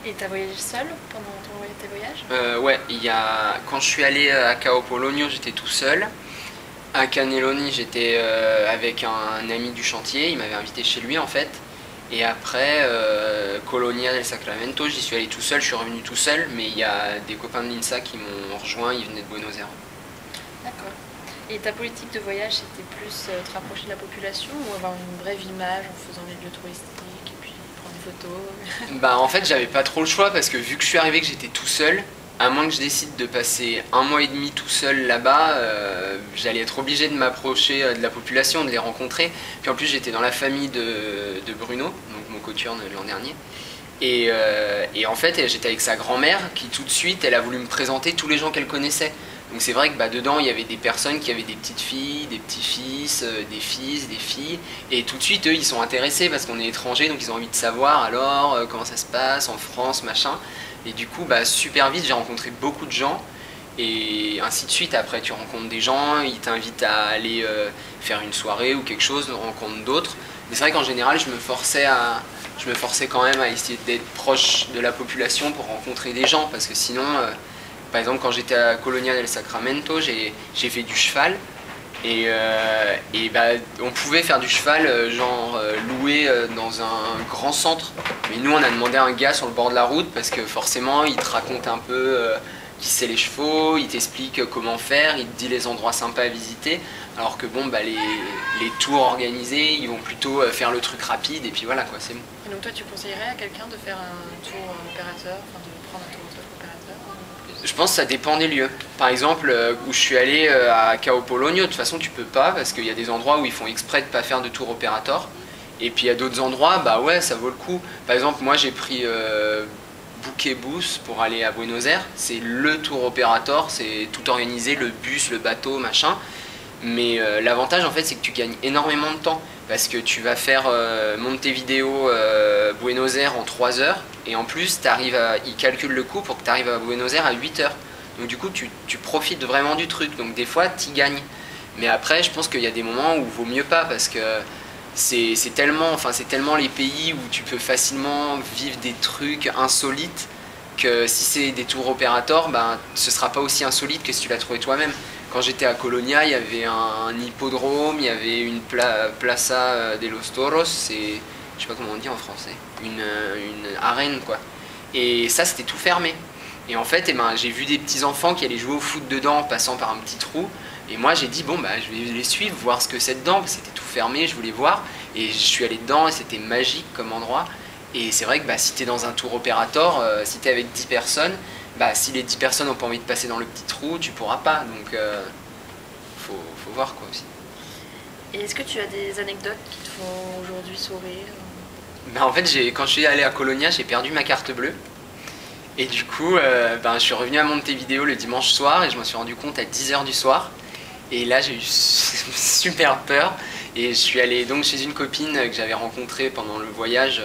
Et t'as voyagé seul pendant tes voyages? Ouais, quand je suis allé à Cao Polonio, j'étais tout seul. À Caneloni, j'étais avec un ami du chantier, il m'avait invité chez lui en fait. Et après, Colonia del Sacramento, j'y suis allé tout seul, je suis revenu tout seul, mais il y a des copains de l'INSA qui m'ont rejoint, ils venaient de Buenos Aires. D'accord. Et ta politique de voyage, c'était plus te rapprocher de la population ou avoir une brève image en faisant les lieux touristiques et puis prendre des photos? Bah en fait, j'avais pas trop le choix parce que vu que je suis arrivé que j'étais tout seul, à moins que je décide de passer un mois et demi tout seul là-bas, j'allais être obligé de m'approcher de la population, de les rencontrer. Puis en plus, j'étais dans la famille de Bruno, donc mon coturne de l'an dernier. Et en fait, j'étais avec sa grand-mère qui tout de suite, elle a voulu me présenter tous les gens qu'elle connaissait. Donc c'est vrai que bah, dedans, il y avait des personnes qui avaient des petites filles, des petits-fils, des fils, des filles. Et tout de suite, eux, ils sont intéressés parce qu'on est étrangers, donc ils ont envie de savoir alors comment ça se passe en France, machin. Et du coup, bah, super vite, j'ai rencontré beaucoup de gens. Et ainsi de suite, après tu rencontres des gens, ils t'invitent à aller faire une soirée ou quelque chose, rencontres d'autres. Mais c'est vrai qu'en général, je me forçais quand même à essayer d'être proche de la population pour rencontrer des gens. Parce que sinon, par exemple, quand j'étais à Colonia del Sacramento, j'ai fait du cheval. Et bah, on pouvait faire du cheval, loué dans un grand centre. Mais nous, on a demandé à un gars sur le bord de la route parce que forcément, il te raconte un peu qui c'est les chevaux, il t'explique comment faire, il te dit les endroits sympas à visiter. Alors que bon, bah, les tours organisés, ils vont plutôt faire le truc rapide et puis voilà quoi, c'est bon. Et donc toi, tu conseillerais à quelqu'un de faire un tour opérateur, enfin de prendre un tour opérateur? Je pense que ça dépend des lieux. Par exemple, où je suis allé à Cao Polonio, de toute façon tu peux pas parce qu'il y a des endroits où ils font exprès de pas faire de tour opérateur. Et puis il y a d'autres endroits, bah ouais, ça vaut le coup. Par exemple, moi j'ai pris Buquebus pour aller à Buenos Aires. C'est le tour opérateur, c'est tout organisé, le bus, le bateau, machin. Mais l'avantage en fait, c'est que tu gagnes énormément de temps. Parce que tu vas faire Montevideo, Buenos Aires en 3 heures. Et en plus, ils calculent le coût pour que tu arrives à Buenos Aires à 8 heures. Donc du coup, tu profites vraiment du truc. Donc des fois, tu gagnes. Mais après, je pense qu'il y a des moments où il vaut mieux pas. Parce que c'est tellement les pays où tu peux facilement vivre des trucs insolites que si c'est des tours opérateurs, ben, ce sera pas aussi insolite que si tu l'as trouvé toi-même. Quand j'étais à Colonia, il y avait un hippodrome, il y avait une Plaza de los Toros, c'est, je sais pas comment on dit en français, une arène quoi. Et ça, c'était tout fermé. Et en fait, eh ben, j'ai vu des petits enfants qui allaient jouer au foot dedans en passant par un petit trou. Et moi, j'ai dit, bon, bah, je vais les suivre, voir ce que c'est dedans, parce que c'était tout fermé, je voulais voir. Et je suis allé dedans et c'était magique comme endroit. Et c'est vrai que bah, si tu es dans un tour opérateur, si tu es avec 10 personnes, bah, si les 10 personnes n'ont pas envie de passer dans le petit trou, tu pourras pas. Donc, faut voir quoi aussi. Et est-ce que tu as des anecdotes qui te font aujourd'hui sourire? Bah, en fait, quand je suis allé à Colonia, j'ai perdu ma carte bleue. Et du coup, ben, je suis revenu à Montevideo le dimanche soir et je m'en suis rendu compte à 10 h du soir. Et là, j'ai eu super peur. Et je suis allé donc chez une copine que j'avais rencontrée pendant le voyage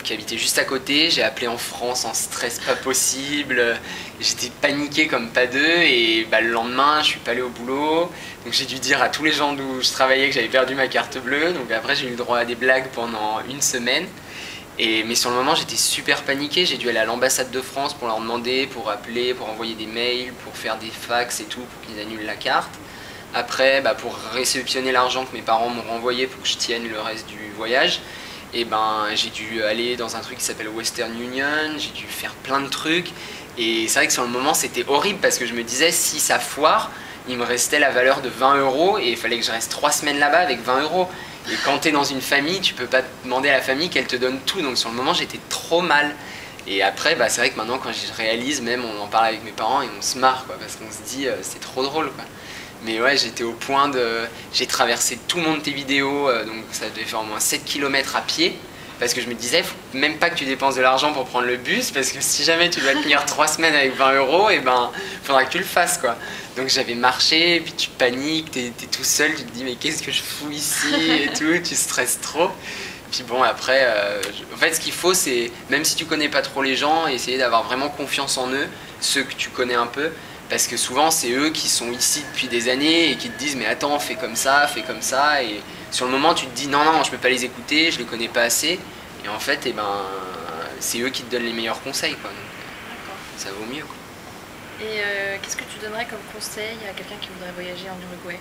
qui habitait juste à côté. J'ai appelé en France en stress pas possible. J'étais paniqué comme pas deux. Et bah, le lendemain, je suis pas allé au boulot. Donc j'ai dû dire à tous les gens d'où je travaillais que j'avais perdu ma carte bleue. Donc après, j'ai eu le droit à des blagues pendant une semaine. Mais sur le moment, j'étais super paniqué. J'ai dû aller à l'ambassade de France pour leur demander, pour appeler, pour envoyer des mails, pour faire des fax et tout, pour qu'ils annulent la carte. Après, bah, pour réceptionner l'argent que mes parents m'ont renvoyé pour que je tienne le reste du voyage, et ben, j'ai dû aller dans un truc qui s'appelle Western Union, j'ai dû faire plein de trucs. Et c'est vrai que sur le moment, c'était horrible parce que je me disais, si ça foire, il me restait la valeur de 20 € et il fallait que je reste 3 semaines là-bas avec 20 €. Et quand tu es dans une famille, tu peux pas demander à la famille qu'elle te donne tout. Donc sur le moment, j'étais trop mal. Et après, bah, c'est vrai que maintenant, quand je réalise, même on en parle avec mes parents et on se marre, quoi, parce qu'on se dit, c'est trop drôle, quoi. Mais ouais, j'étais au point de... J'ai traversé tout Montevideo, donc ça devait faire au moins 7 km à pied. Parce que je me disais, faut même pas que tu dépenses de l'argent pour prendre le bus, parce que si jamais tu dois tenir 3 semaines avec 20 €, et ben, faudra que tu le fasses, quoi. Donc j'avais marché, puis tu paniques, t'es tout seul, tu te dis mais qu'est-ce que je fous ici et tout, tu stresses trop. Puis bon après, en fait ce qu'il faut c'est, même si tu connais pas trop les gens, essayer d'avoir vraiment confiance en eux, ceux que tu connais un peu, parce que souvent c'est eux qui sont ici depuis des années et qui te disent mais attends fais comme ça, et sur le moment tu te dis non non je peux pas les écouter, je les connais pas assez, et en fait eh ben, c'est eux qui te donnent les meilleurs conseils, quoi. Donc, D'accord. ça vaut mieux, quoi. Et qu'est-ce que tu donnerais comme conseil à quelqu'un qui voudrait voyager en Uruguay?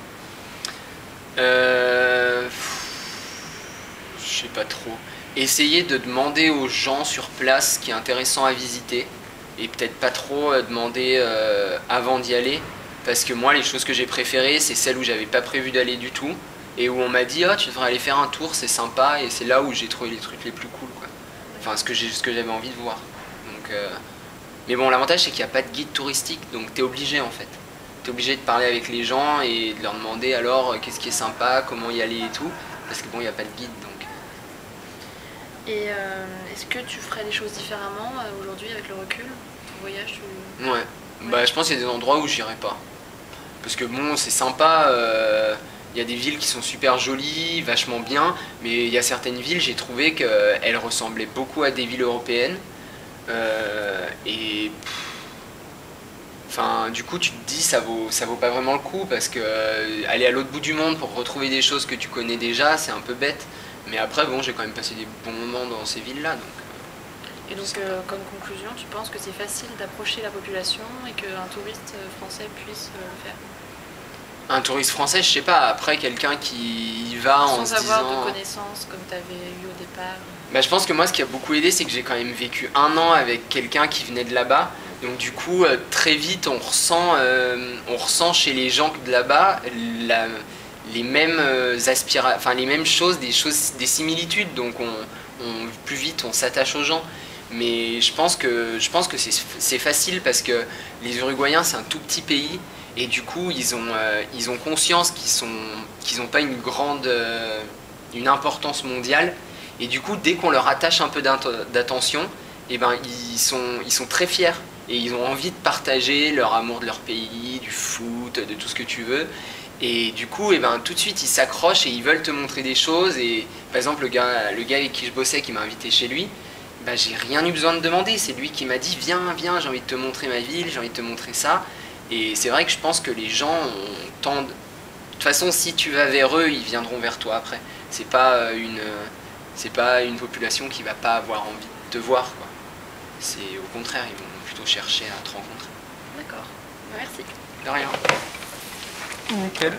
Je sais pas trop. Essayer de demander aux gens sur place ce qui est intéressant à visiter et peut-être pas trop demander avant d'y aller, parce que moi les choses que j'ai préférées c'est celles où j'avais pas prévu d'aller du tout et où on m'a dit oh tu devrais aller faire un tour, c'est sympa, et c'est là où j'ai trouvé les trucs les plus cool, quoi. Enfin ce que j'avais envie de voir. Donc, mais bon, l'avantage c'est qu'il n'y a pas de guide touristique, donc t'es obligé en fait. T'es obligé de parler avec les gens et de leur demander alors qu'est-ce qui est sympa, comment y aller et tout, parce que bon il n'y a pas de guide donc. Et est-ce que tu ferais les choses différemment aujourd'hui avec le recul? Ton voyage, Ouais. Bah je pense qu'il y a des endroits où j'irai pas. Parce que bon, c'est sympa, il y a des villes qui sont super jolies, vachement bien, mais il y a certaines villes, j'ai trouvé qu'elles ressemblaient beaucoup à des villes européennes. Et enfin, du coup, tu te dis ça vaut pas vraiment le coup, parce que aller à l'autre bout du monde pour retrouver des choses que tu connais déjà, c'est un peu bête. Mais après, bon, j'ai quand même passé des bons moments dans ces villes-là, donc. Et donc, comme conclusion, tu penses que c'est facile d'approcher la population et qu'un touriste français puisse le faire? Un touriste français, je sais pas, après quelqu'un qui y va en se Sans avoir disant... de connaissances comme tu avais eu au départ. Bah, je pense que moi, ce qui a beaucoup aidé, c'est que j'ai quand même vécu 1 an avec quelqu'un qui venait de là-bas. Donc du coup, très vite, on ressent chez les gens de là-bas les mêmes enfin les mêmes choses, des similitudes. Donc plus vite, on s'attache aux gens. Mais je pense que c'est facile parce que les Uruguayens, c'est un tout petit pays. Et du coup, ils ont conscience qu'ils n'ont pas une importance mondiale. Et du coup, dès qu'on leur attache un peu d'attention, eh ben, ils sont très fiers. Et ils ont envie de partager leur amour de leur pays, du foot, de tout ce que tu veux. Et du coup, eh ben, tout de suite, ils s'accrochent et ils veulent te montrer des choses. Et par exemple, le gars avec qui je bossais, qui m'a invité chez lui, bah, j'ai rien eu besoin de demander. C'est lui qui m'a dit viens, viens, j'ai envie de te montrer ma ville, j'ai envie de te montrer ça. Et c'est vrai que je pense que les gens tendent... De toute façon, si tu vas vers eux, ils viendront vers toi après. C'est pas une population qui va pas avoir envie de te voir, quoi. C'est au contraire, ils vont plutôt chercher à te rencontrer. D'accord, merci. De rien. Nickel.